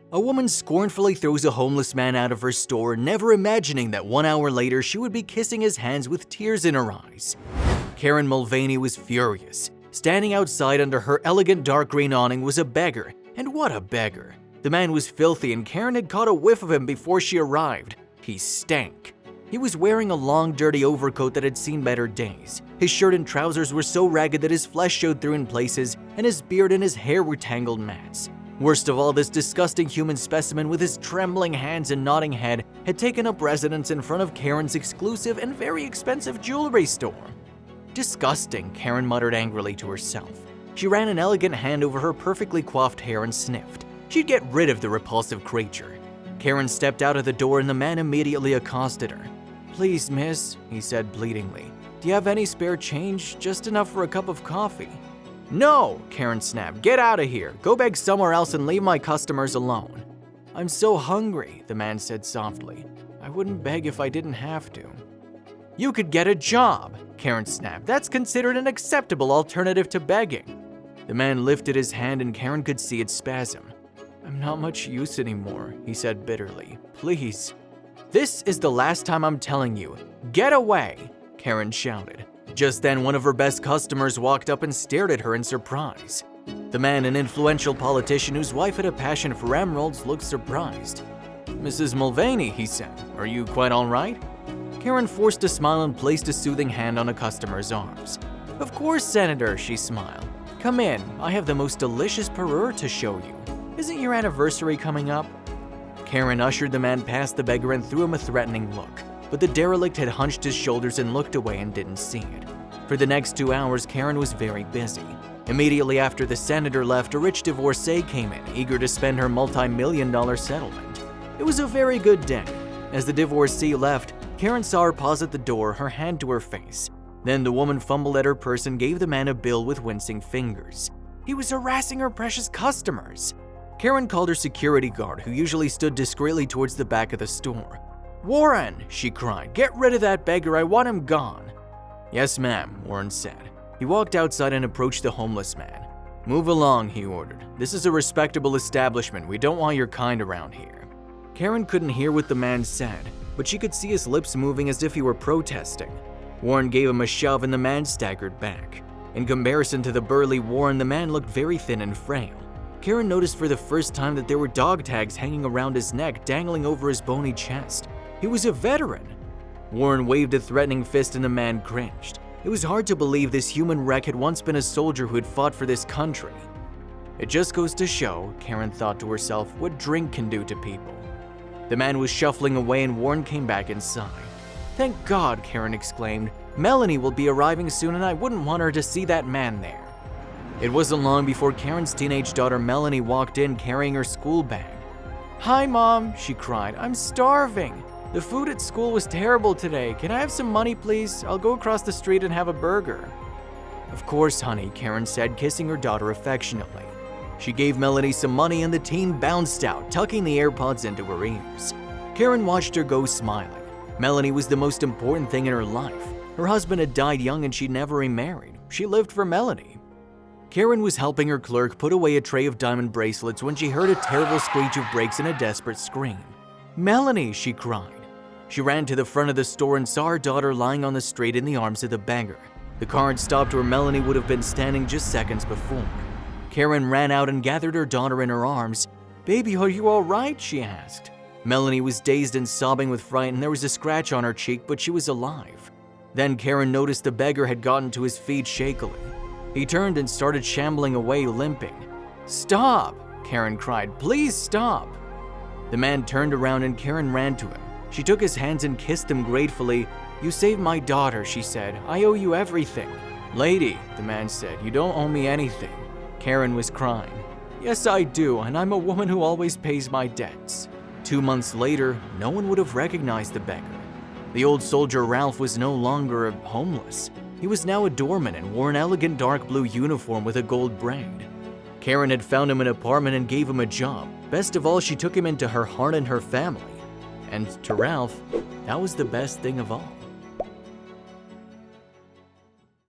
A woman scornfully throws a homeless man out of her store, never imagining that 1 hour later she would be kissing his hands with tears in her eyes. Karen Mulvaney was furious. Standing outside under her elegant dark green awning was a beggar, and what a beggar. The man was filthy and Karen had caught a whiff of him before she arrived. He stank. He was wearing a long, dirty overcoat that had seen better days. His shirt and trousers were so ragged that his flesh showed through in places, and his beard and his hair were tangled mats. Worst of all, this disgusting human specimen with his trembling hands and nodding head had taken up residence in front of Karen's exclusive and very expensive jewelry store. Disgusting, Karen muttered angrily to herself. She ran an elegant hand over her perfectly coiffed hair and sniffed. She'd get rid of the repulsive creature. Karen stepped out of the door and the man immediately accosted her. "Please, miss," he said pleadingly, "do you have any spare change? Just enough for a cup of coffee." "No," Karen snapped. "Get out of here. Go beg somewhere else and leave my customers alone." "I'm so hungry," the man said softly. "I wouldn't beg if I didn't have to." "You could get a job," Karen snapped. "That's considered an acceptable alternative to begging." The man lifted his hand and Karen could see it spasm. "I'm not much use anymore," he said bitterly. "Please." "This is the last time I'm telling you. Get away," Karen shouted. Just then, one of her best customers walked up and stared at her in surprise. The man, an influential politician whose wife had a passion for emeralds, looked surprised. "Mrs. Mulvaney," he said, "are you quite all right?" Karen forced a smile and placed a soothing hand on a customer's arms. "Of course, Senator," she smiled. "Come in, I have the most delicious parure to show you. Isn't your anniversary coming up?" Karen ushered the man past the beggar and threw him a threatening look, but the derelict had hunched his shoulders and looked away and didn't see it. For the next 2 hours, Karen was very busy. Immediately after the senator left, a rich divorcee came in, eager to spend her multi-million-dollar settlement. It was a very good day. As the divorcee left, Karen saw her pause at the door, her hand to her face. Then the woman fumbled at her purse and gave the man a bill with wincing fingers. He was harassing her precious customers. Karen called her security guard, who usually stood discreetly towards the back of the store. "Warren," she cried, "get rid of that beggar, I want him gone." "Yes, ma'am," Warren said. He walked outside and approached the homeless man. "Move along," he ordered. "This is a respectable establishment. We don't want your kind around here." Karen couldn't hear what the man said, but she could see his lips moving as if he were protesting. Warren gave him a shove and the man staggered back. In comparison to the burly Warren, the man looked very thin and frail. Karen noticed for the first time that there were dog tags hanging around his neck, dangling over his bony chest. He was a veteran. Warren waved a threatening fist and the man cringed. It was hard to believe this human wreck had once been a soldier who had fought for this country. It just goes to show, Karen thought to herself, what drink can do to people. The man was shuffling away and Warren came back inside. "Thank God," Karen exclaimed. "Melanie will be arriving soon and I wouldn't want her to see that man there." It wasn't long before Karen's teenage daughter Melanie walked in carrying her school bag. "Hi, Mom," she cried. "I'm starving. The food at school was terrible today. Can I have some money, please? I'll go across the street and have a burger." "Of course, honey," Karen said, kissing her daughter affectionately. She gave Melanie some money and the teen bounced out, tucking the AirPods into her ears. Karen watched her go, smiling. Melanie was the most important thing in her life. Her husband had died young and she'd never remarried. She lived for Melanie. Karen was helping her clerk put away a tray of diamond bracelets when she heard a terrible screech of brakes and a desperate scream. "Melanie!" she cried. She ran to the front of the store and saw her daughter lying on the street in the arms of the beggar. The car had stopped where Melanie would have been standing just seconds before. Karen ran out and gathered her daughter in her arms. "Baby, are you all right?" she asked. Melanie was dazed and sobbing with fright and there was a scratch on her cheek, but she was alive. Then Karen noticed the beggar had gotten to his feet shakily. He turned and started shambling away, limping. "Stop!" Karen cried. "Please stop!" The man turned around and Karen ran to him. She took his hands and kissed them gratefully. "You saved my daughter," she said. "I owe you everything." "Lady," the man said, "you don't owe me anything." Karen was crying. "Yes, I do, and I'm a woman who always pays my debts." 2 months later, no one would have recognized the beggar. The old soldier Ralph was no longer homeless. He was now a doorman and wore an elegant dark blue uniform with a gold braid. Karen had found him an apartment and gave him a job. Best of all, she took him into her heart and her family. And to Ralph, that was the best thing of all.